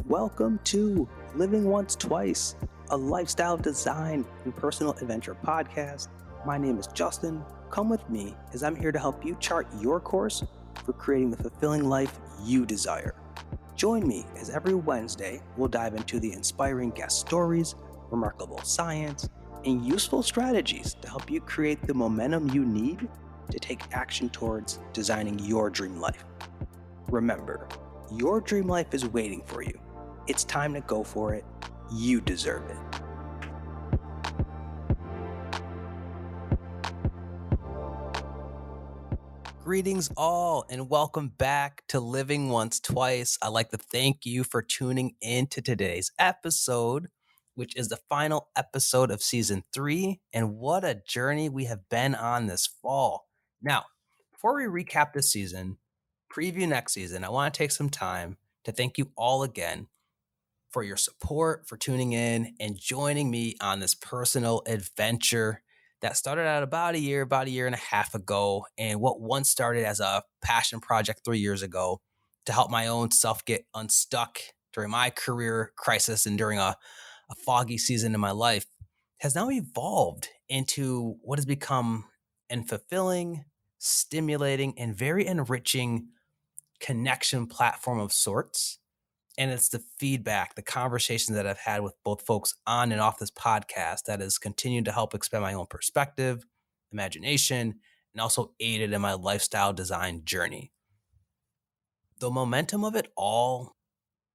Welcome to Living Once Twice, a lifestyle design and personal adventure podcast. My name is Justin. Come with me as I'm here to help you chart your course for creating the fulfilling life you desire. Join me as every Wednesday we'll dive into the inspiring guest stories, remarkable science, and useful strategies to help you create the momentum you need to take action towards designing your dream life. Remember, your dream life is waiting for you. It's time to go for it. You deserve it. Greetings all, and welcome back to Living Once Twice. I'd like to thank you for tuning in to today's episode, which is the final episode of season 3. And what a journey we have been on this fall. Now, before we recap this season, preview next season, I want to take some time to thank you all again for your support, for tuning in and joining me on this personal adventure that started out about a year and a half ago, and what once started as a passion project 3 years ago to help my own self get unstuck during my career crisis and during a foggy season in my life has now evolved into what has become a fulfilling, stimulating, and very enriching connection platform of sorts. And it's the feedback, the conversations that I've had with both folks on and off this podcast that has continued to help expand my own perspective, imagination, and also aided in my lifestyle design journey. The momentum of it all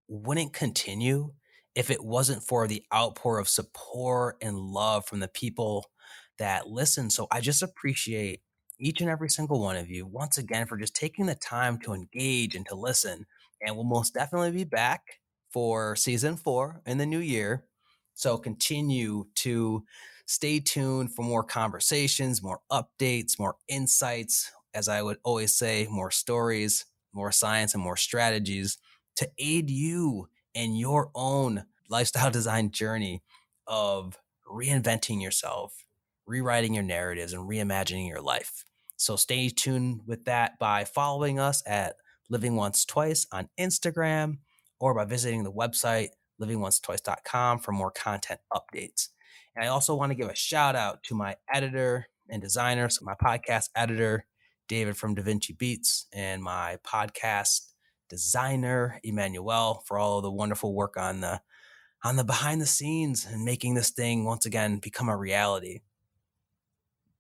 wouldn't continue if it wasn't for the outpour of support and love from the people that listen. So I just appreciate each and every single one of you once again for just taking the time to engage and to listen. And we'll most definitely be back for season 4 in the new year. So continue to stay tuned for more conversations, more updates, more insights. As I would always say, more stories, more science, and more strategies to aid you in your own lifestyle design journey of reinventing yourself, rewriting your narratives, and reimagining your life. So stay tuned with that by following us at Living Once Twice on Instagram or by visiting the website livingoncetwice.com for more content updates. And I also want to give a shout out to my editor and designer, so my podcast editor, David from Da Vinci Beats, and my podcast designer, Emmanuel, for all of the wonderful work on the behind the scenes and making this thing once again become a reality.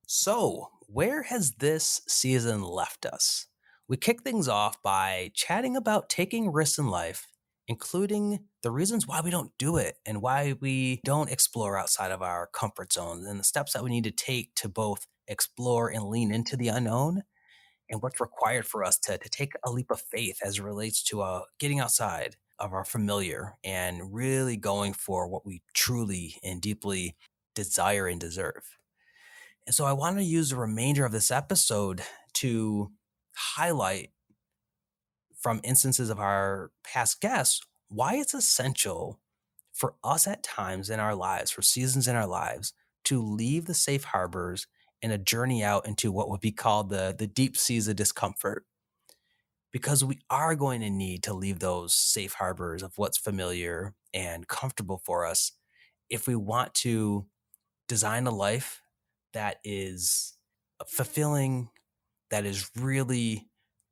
So, where has this season left us? We kick things off by chatting about taking risks in life, including the reasons why we don't do it and why we don't explore outside of our comfort zone and the steps that we need to take to both explore and lean into the unknown, and what's required for us to take a leap of faith as it relates to getting outside of our familiar and really going for what we truly and deeply desire and deserve. And so I want to use the remainder of this episode to highlight from instances of our past guests why it's essential for us at times in our lives, for seasons in our lives, to leave the safe harbors and a journey out into what would be called the deep seas of discomfort. Because we are going to need to leave those safe harbors of what's familiar and comfortable for us if we want to design a life that is fulfilling, that is really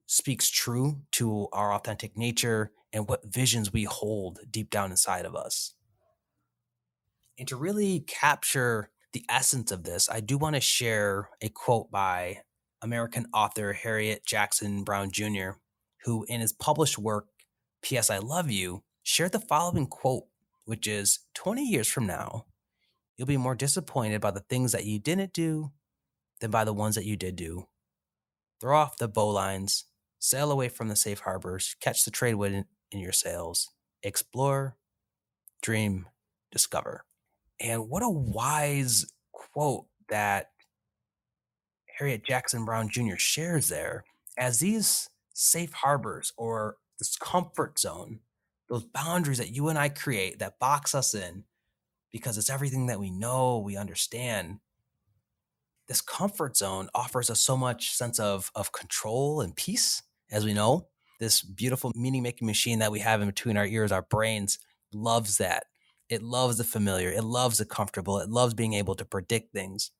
speaks true to our authentic nature and what visions we hold deep down inside of us. And to really capture the essence of this, I do want to share a quote by American author Harriet Jackson Brown Jr., who in his published work, P.S. I Love You, shared the following quote, which is, 20 years from now, you'll be more disappointed by the things that you didn't do than by the ones that you did do. Throw off the bowlines, sail away from the safe harbors, catch the trade wind in your sails, explore, dream, discover. And what a wise quote that Harriet Jackson Brown Jr. shares there, as these safe harbors or this comfort zone, those boundaries that you and I create that box us in because it's everything that we know, we understand. This comfort zone offers us so much sense of control and peace, as we know. this beautiful meaning making machine that we have in between our ears, our brains, loves that. It loves the familiar. It loves the comfortable. It loves being able to predict things,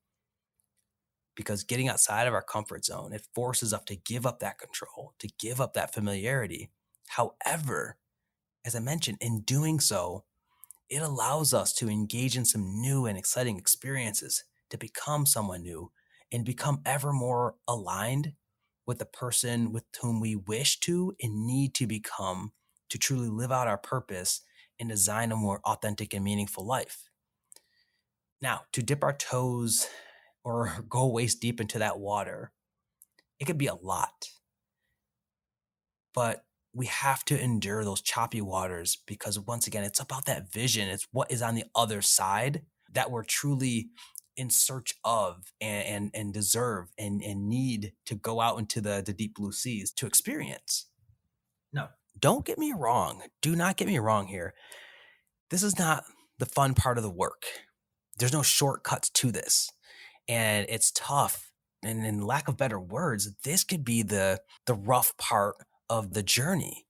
because getting outside of our comfort zone, it forces us to give up that control, to give up that familiarity. However, as I mentioned, in doing so, it allows us to engage in some new and exciting experiences, to become someone new and become ever more aligned with the person with whom we wish to and need to become, to truly live out our purpose and design a more authentic and meaningful life. Now, to dip our toes or go waist deep into that water, it could be a lot, but we have to endure those choppy waters, because once again, it's about that vision. It's what is on the other side that we're truly in search of and deserve and need to go out into the deep blue seas to experience. No, don't get me wrong. Do not get me wrong here. This is not the fun part of the work. There's no shortcuts to this. And it's tough. And in lack of better words, this could be the rough part of the journey,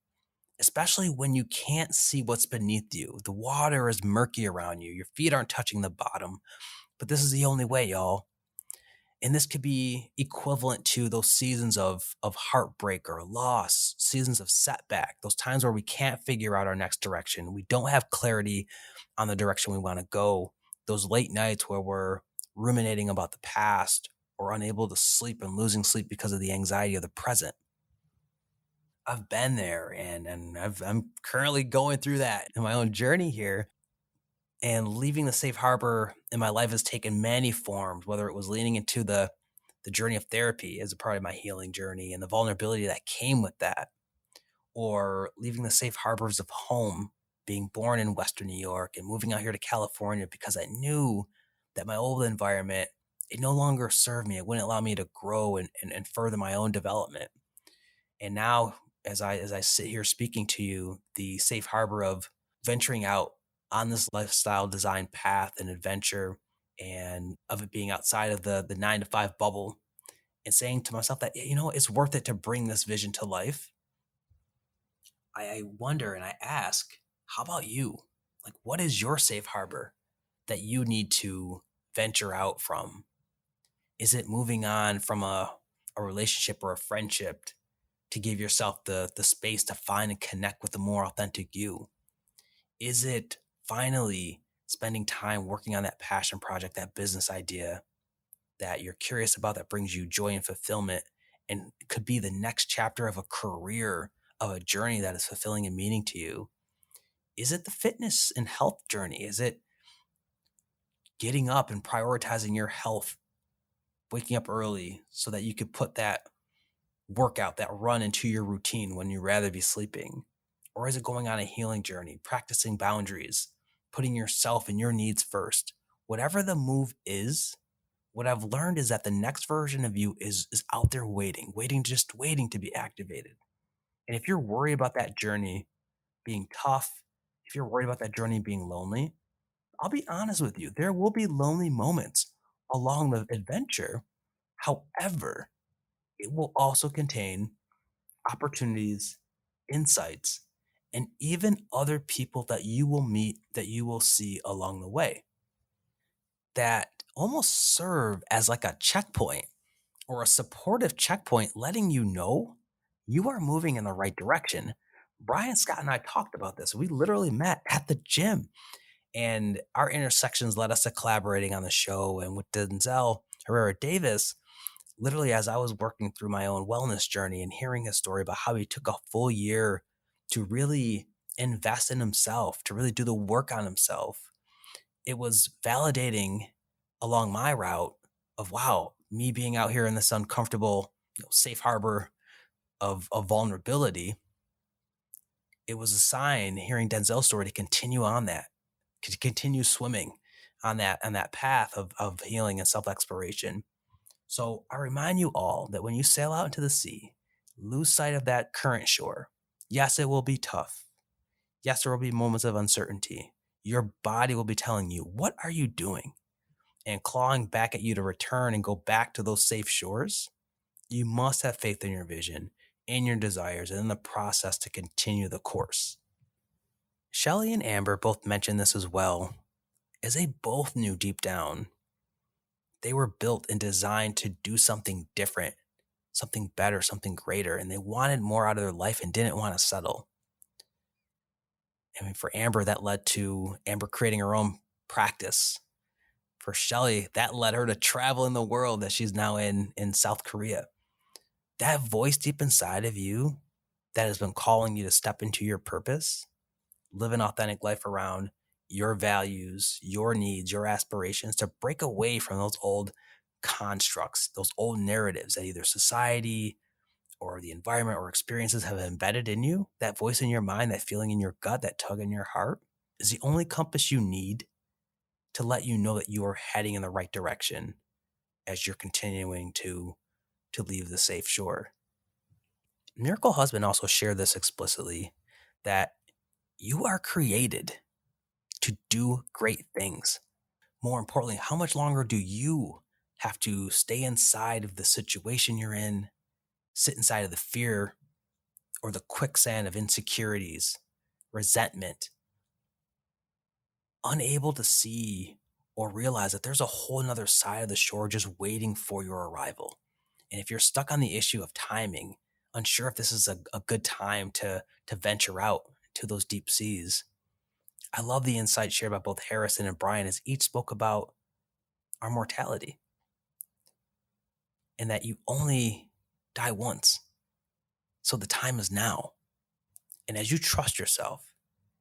especially when you can't see what's beneath you. The water is murky around you. Your feet aren't touching the bottom, but this is the only way, y'all. And this could be equivalent to those seasons of heartbreak or loss, seasons of setback, those times where we can't figure out our next direction. We don't have clarity on the direction we want to go. Those late nights where we're ruminating about the past or unable to sleep and losing sleep because of the anxiety of the present. I've been there, and I'm currently going through that in my own journey here. And leaving the safe harbor in my life has taken many forms, whether it was leaning into the journey of therapy as a part of my healing journey and the vulnerability that came with that, or leaving the safe harbors of home, being born in Western New York and moving out here to California because I knew that my old environment, it no longer served me. It wouldn't allow me to grow and further my own development. And now, as I sit here speaking to you, the safe harbor of venturing out on this lifestyle design path and adventure, and of it being outside of the 9 to 5 bubble, and saying to myself that, you know, it's worth it to bring this vision to life. I wonder and I ask, how about you? Like, what is your safe harbor that you need to venture out from? Is it moving on from a relationship or a friendship to give yourself the space to find and connect with a more authentic you? Is it finally spending time working on that passion project, that business idea that you're curious about, that brings you joy and fulfillment, and could be the next chapter of a career, of a journey that is fulfilling and meaning to you? Is it the fitness and health journey? Is it getting up and prioritizing your health, waking up early so that you could put that workout, that run into your routine when you'd rather be sleeping? Or is it going on a healing journey, practicing boundaries, putting yourself and your needs first? Whatever the move is, what I've learned is that the next version of you is out there waiting, just waiting to be activated. And if you're worried about that journey being tough, if you're worried about that journey being lonely, I'll be honest with you, there will be lonely moments along the adventure. However, it will also contain opportunities, insights, and even other people that you will meet, that you will see along the way, that almost serve as like a checkpoint or a supportive checkpoint, letting you know you are moving in the right direction. Brian Scott and I talked about this. We literally met at the gym, and our intersections led us to collaborating on the show. And with Denzel Herrera Davis, literally, as I was working through my own wellness journey and hearing his story about how he took a full year to really invest in himself, to really do the work on himself, it was validating along my route of, wow, me being out here in this uncomfortable, safe harbor of vulnerability. It was a sign, hearing Denzel's story, to continue on that, to continue swimming on that path of healing and self-exploration. So I remind you all that when you sail out into the sea, lose sight of that current shore. Yes, it will be tough. Yes, there will be moments of uncertainty. Your body will be telling you, what are you doing? And clawing back at you to return and go back to those safe shores. You must have faith in your vision. in your desires and in the process to continue the course. Shelley and Amber both mentioned this as well, as they both knew deep down they were built and designed to do something different, something better, something greater, and they wanted more out of their life and didn't want to settle. I mean, for Amber, that led to Amber creating her own practice. For Shelley, that led her to travel in the world that she's now in South Korea. That voice deep inside of you that has been calling you to step into your purpose, live an authentic life around your values, your needs, your aspirations, to break away from those old constructs, those old narratives that either society or the environment or experiences have embedded in you. That voice in your mind, that feeling in your gut, that tug in your heart is the only compass you need to let you know that you are heading in the right direction as you're continuing to leave the safe shore. Miracle Husband also shared this explicitly, that you are created to do great things. More importantly, how much longer do you have to stay inside of the situation you're in, sit inside of the fear or the quicksand of insecurities, resentment, unable to see or realize that there's a whole nother side of the shore just waiting for your arrival? And if you're stuck on the issue of timing, unsure if this is a good time to venture out to those deep seas, I love the insight shared by both Harrison and Brian, as each spoke about our mortality and that you only die once. So the time is now. And as you trust yourself,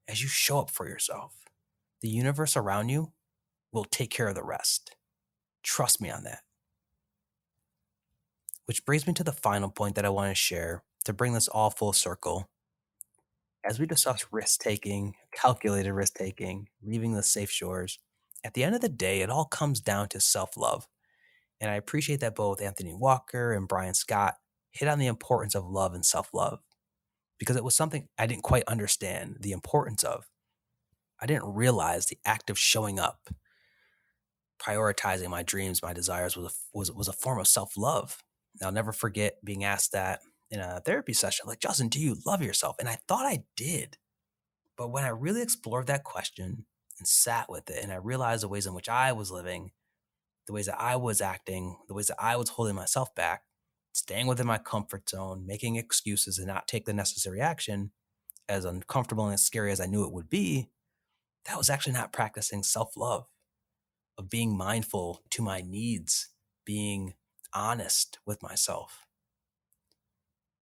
as you show up for yourself, the universe around you will take care of the rest. Trust me on that. Which brings me to the final point that I want to share to bring this all full circle. As we discuss risk-taking, calculated risk-taking, leaving the safe shores, at the end of the day, it all comes down to self-love. And I appreciate that both Anthony Walker and Brian Scott hit on the importance of love and self-love, because it was something I didn't quite understand the importance of. I didn't realize the act of showing up, prioritizing my dreams, my desires was a form of self-love. And I'll never forget being asked that in a therapy session, like, Justin, do you love yourself? And I thought I did. But when I really explored that question and sat with it, and I realized the ways in which I was living, the ways that I was acting, the ways that I was holding myself back, staying within my comfort zone, making excuses and not take the necessary action, as uncomfortable and as scary as I knew it would be, that was actually not practicing self-love, of being mindful to my needs, being honest with myself,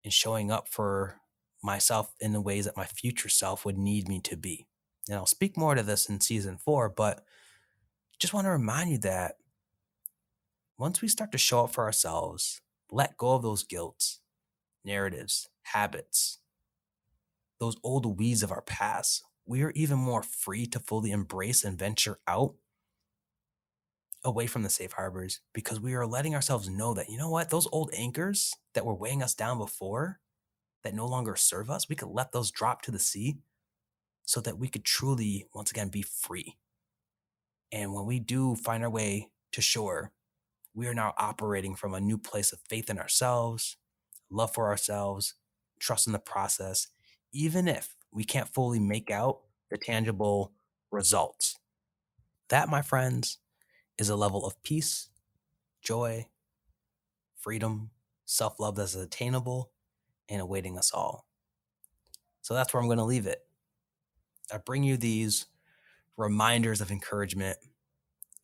and showing up for myself in the ways that my future self would need me to be. And I'll speak more to this in season 4, but just want to remind you that once we start to show up for ourselves, let go of those guilts, narratives, habits, those old weeds of our past, we are even more free to fully embrace and venture out away from the safe harbors, because we are letting ourselves know that, you know what, those old anchors that were weighing us down before, that no longer serve us, we could let those drop to the sea so that we could truly, once again, be free. And when we do find our way to shore, we are now operating from a new place of faith in ourselves, love for ourselves, trust in the process, even if we can't fully make out the tangible results. That, my friends, is a level of peace, joy, freedom, self-love that is attainable and awaiting us all. So that's where I'm going to leave it. I bring you these reminders of encouragement,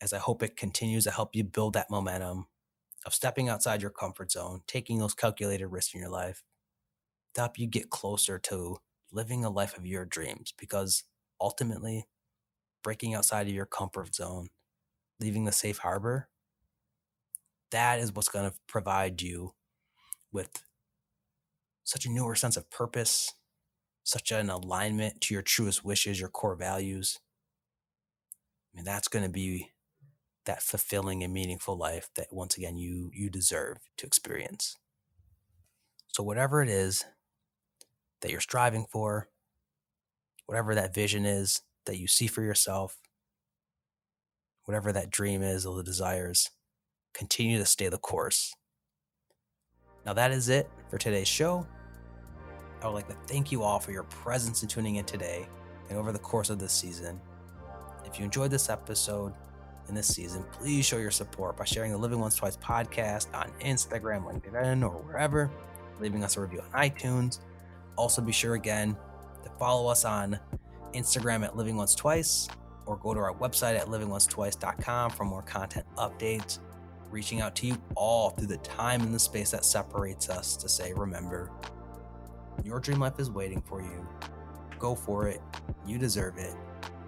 as I hope it continues to help you build that momentum of stepping outside your comfort zone, taking those calculated risks in your life to help you get closer to living a life of your dreams. Because ultimately, breaking outside of your comfort zone, leaving the safe harbor, that is what's going to provide you with such a newer sense of purpose, such an alignment to your truest wishes, your core values. I mean, that's going to be that fulfilling and meaningful life that, once again, you deserve to experience. So whatever it is that you're striving for, whatever that vision is that you see for yourself, whatever that dream is or the desires, continue to stay the course. Now that is it for today's show. I would like to thank you all for your presence and tuning in today and over the course of this season. If you enjoyed this episode in this season, please show your support by sharing the Living Once Twice podcast on Instagram, LinkedIn, or wherever, leaving us a review on iTunes. Also, be sure again to follow us on Instagram at Living Once Twice, or go to our website at livingoncetwice.com for more content updates. Reaching out to you all through the time and the space that separates us to say, remember, your dream life is waiting for you. Go for it. You deserve it.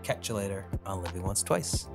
Catch you later on Living Once Twice.